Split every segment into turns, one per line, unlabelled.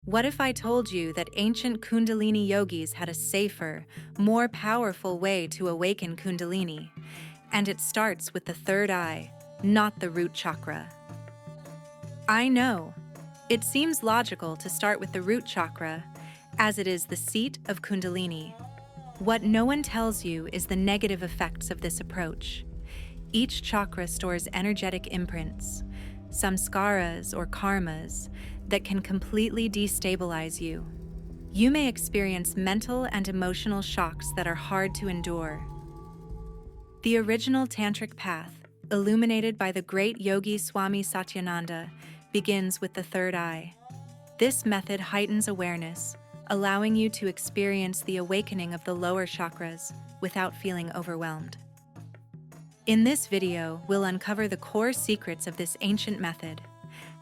What if I told you that ancient Kundalini Yogis had a safer, more powerful way to awaken Kundalini? And it starts with the third eye, not the root chakra. I know. It seems logical to start with the root chakra, as it is the seat of Kundalini. What no one tells you is the negative effects of this approach. Each chakra stores energetic imprints, samscaras or karmas, that can completely destabilize you. You may experience mental and emotional shocks that are hard to endure. The original Tantric path, illuminated by the great yogi Swami Satyananda, begins with the third eye. This method heightens awareness, allowing you to experience the awakening of the lower chakras without feeling overwhelmed. In this video, we'll uncover the core secrets of this ancient method,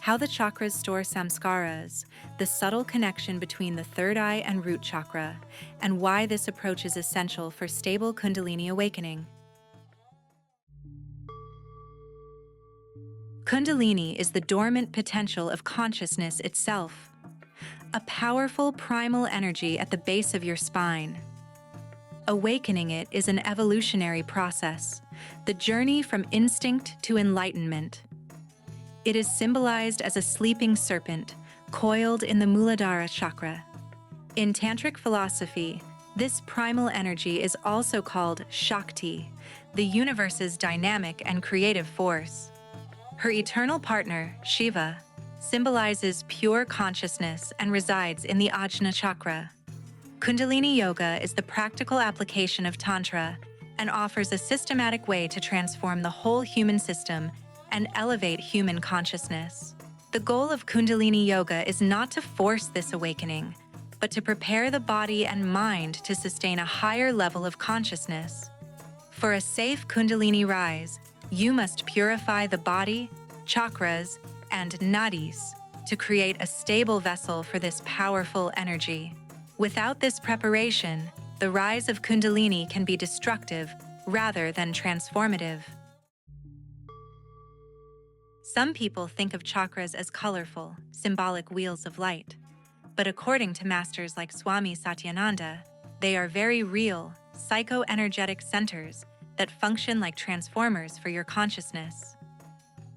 how the chakras store samskaras, the subtle connection between the third eye and root chakra, and why this approach is essential for stable Kundalini awakening. Kundalini is the dormant potential of consciousness itself, a powerful primal energy at the base of your spine. Awakening it is an evolutionary process, the journey from instinct to enlightenment. It is symbolized as a sleeping serpent, coiled in the Muladhara chakra. In Tantric philosophy, this primal energy is also called Shakti, the universe's dynamic and creative force. Her eternal partner, Shiva, symbolizes pure consciousness and resides in the Ajna chakra. Kundalini Yoga is the practical application of Tantra and offers a systematic way to transform the whole human system and elevate human consciousness. The goal of Kundalini Yoga is not to force this awakening, but to prepare the body and mind to sustain a higher level of consciousness. For a safe Kundalini rise, you must purify the body, chakras, and Nadis to create a stable vessel for this powerful energy. Without this preparation, the rise of Kundalini can be destructive rather than transformative. Some people think of chakras as colorful, symbolic wheels of light. But according to masters like Swami Satyananda, they are very real, psychoenergetic centers that function like transformers for your consciousness.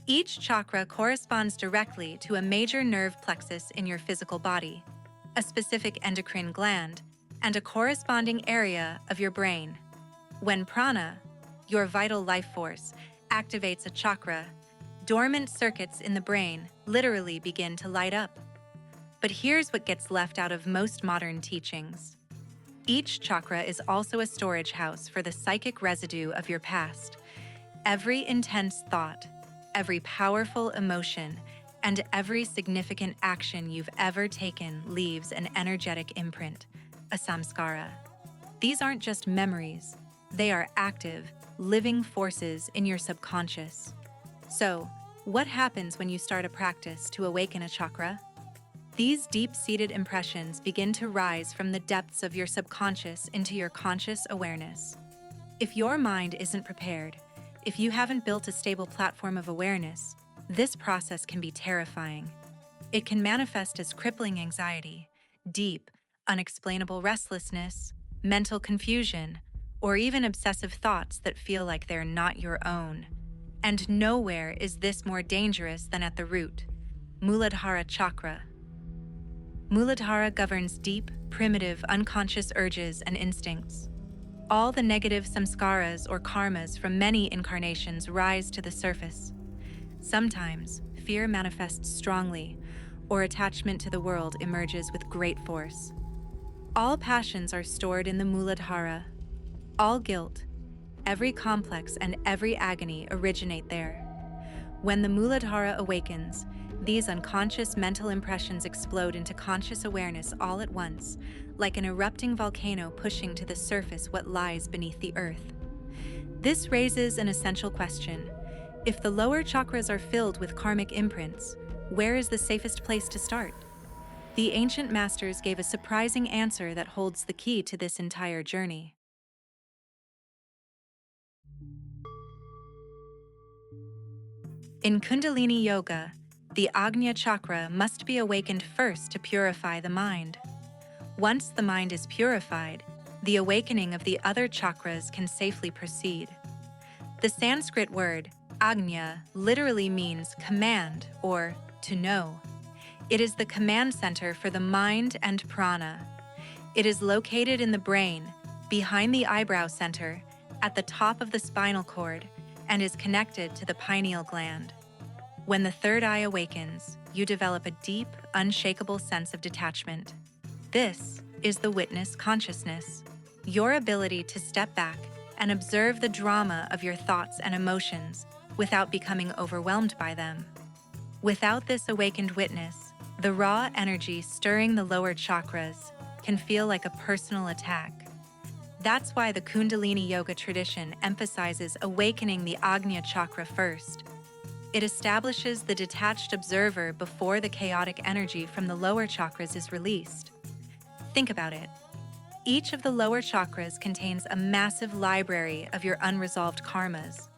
Each chakra corresponds directly to a major nerve plexus in your physical body, a specific endocrine gland, and a corresponding area of your brain. When prana, your vital life force, activates a chakra, dormant circuits in the brain literally begin to light up. But here's what gets left out of most modern teachings. Each chakra is also a storage house for the psychic residue of your past. Every intense thought, every powerful emotion, and every significant action you've ever taken leaves an energetic imprint, a samskara. These aren't just memories, they are active, living forces in your subconscious. So, what happens when you start a practice to awaken a chakra? These deep-seated impressions begin to rise from the depths of your subconscious into your conscious awareness. If your mind isn't prepared, if you haven't built a stable platform of awareness, this process can be terrifying. It can manifest as crippling anxiety, deep, unexplainable restlessness, mental confusion, or even obsessive thoughts that feel like they're not your own. And nowhere is this more dangerous than at the root, Muladhara chakra. Muladhara governs deep, primitive, unconscious urges and instincts. All the negative samskaras or karmas from many incarnations rise to the surface. Sometimes, fear manifests strongly, or attachment to the world emerges with great force. All passions are stored in the Muladhara. All guilt, every complex and every agony originate there. When the Muladhara awakens, these unconscious mental impressions explode into conscious awareness all at once, like an erupting volcano pushing to the surface what lies beneath the earth. This raises an essential question. If the lower chakras are filled with karmic imprints, where is the safest place to start? The ancient masters gave a surprising answer that holds the key to this entire journey. In Kundalini Yoga, The Ajna chakra must be awakened first to purify the mind. Once the mind is purified, the awakening of the other chakras can safely proceed. The Sanskrit word Ajna literally means command or to know. It is the command center for the mind and prana. It is located in the brain, behind the eyebrow center, at the top of the spinal cord, and is connected to the pineal gland. When the third eye awakens, you develop a deep, unshakable sense of detachment. This is the witness consciousness, your ability to step back and observe the drama of your thoughts and emotions without becoming overwhelmed by them. Without this awakened witness, the raw energy stirring the lower chakras can feel like a personal attack. That's why the Kundalini Yoga tradition emphasizes awakening the Ajna chakra first. It establishes the detached observer before the chaotic energy from the lower chakras is released. Think about it. Each of the lower chakras contains a massive library of your unresolved karmas.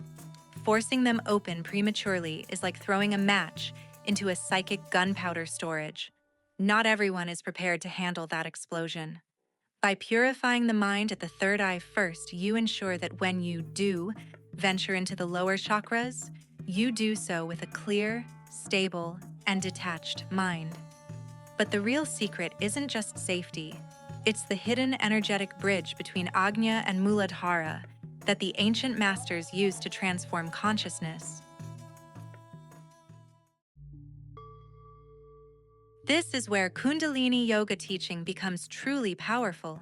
Forcing them open prematurely is like throwing a match into a psychic gunpowder storage. Not everyone is prepared to handle that explosion. By purifying the mind at the third eye first, you ensure that when you do venture into the lower chakras, you do so with a clear, stable, and detached mind. But the real secret isn't just safety. It's the hidden energetic bridge between Ajna and Muladhara that the ancient masters used to transform consciousness. This is where Kundalini Yoga teaching becomes truly powerful.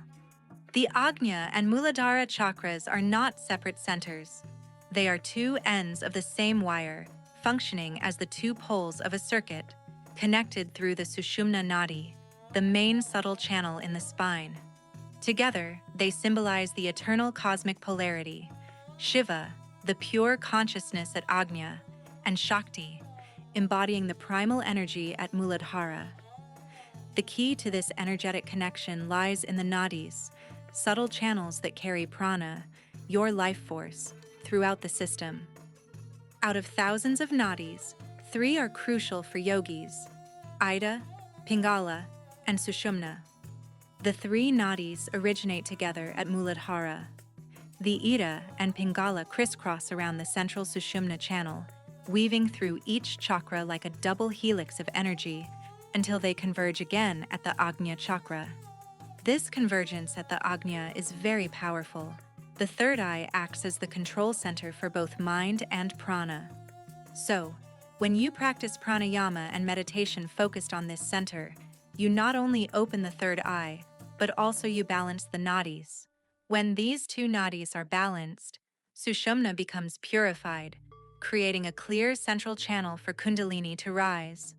The Ajna and Muladhara chakras are not separate centers. They are two ends of the same wire, functioning as the two poles of a circuit, connected through the Sushumna Nadi, the main subtle channel in the spine. Together, they symbolize the eternal cosmic polarity: Shiva, the pure consciousness at Ajna, and Shakti, embodying the primal energy at Muladhara. The key to this energetic connection lies in the Nadis, subtle channels that carry prana, your life force, throughout the system. Out of thousands of Nadis, 3 are crucial for yogis: Ida, Pingala, and Sushumna. The 3 Nadis originate together at Muladhara. The Ida and Pingala crisscross around the central Sushumna channel, weaving through each chakra like a double helix of energy until they converge again at the Ajna chakra. This convergence at the Ajna is very powerful. The third eye acts as the control center for both mind and prana. So, when you practice pranayama and meditation focused on this center, you not only open the third eye, but also you balance the nadis. When these 2 nadis are balanced, Sushumna becomes purified, creating a clear central channel for Kundalini to rise.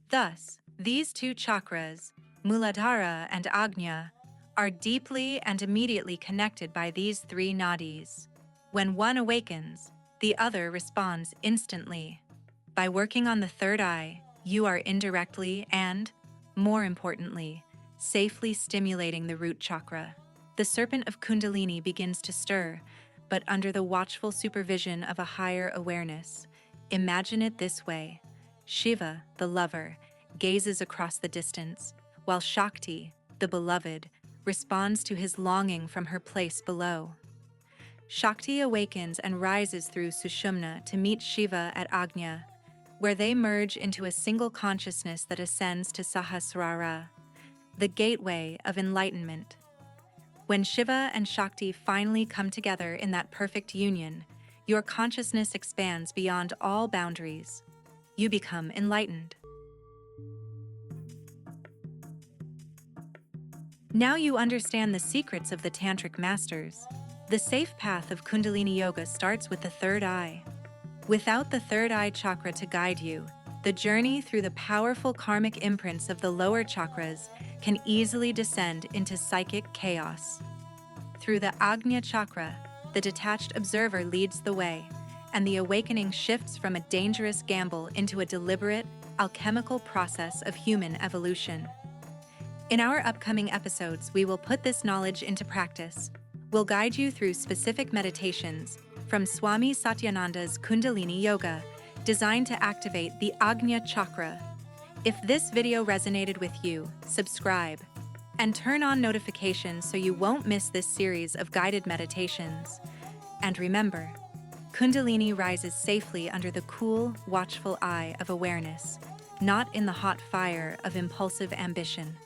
Thus, these 2 chakras, Muladhara and Ajna, are deeply and immediately connected by these 3 nadis. When one awakens, the other responds instantly. By working on the third eye, you are indirectly and, more importantly, safely stimulating the root chakra. The serpent of Kundalini begins to stir, but under the watchful supervision of a higher awareness. Imagine it this way: Shiva, the lover, gazes across the distance, while Shakti, the beloved, responds to his longing from her place below. Shakti awakens and rises through Sushumna to meet Shiva at Ajna, where they merge into a single consciousness that ascends to Sahasrara, the gateway of enlightenment. When Shiva and Shakti finally come together in that perfect union, your consciousness expands beyond all boundaries. You become enlightened. Now you understand the secrets of the Tantric masters. The safe path of Kundalini Yoga starts with the third eye. Without the third eye chakra to guide you, the journey through the powerful karmic imprints of the lower chakras can easily descend into psychic chaos. Through the Ajna chakra, the detached observer leads the way, and the awakening shifts from a dangerous gamble into a deliberate, alchemical process of human evolution. In our upcoming episodes, we will put this knowledge into practice. We'll guide you through specific meditations, from Swami Satyananda's Kundalini Yoga designed to activate the Ajna chakra. If this video resonated with you, subscribe and turn on notifications so you won't miss this series of guided meditations. And remember, Kundalini rises safely under the cool, watchful eye of awareness, not in the hot fire of impulsive ambition.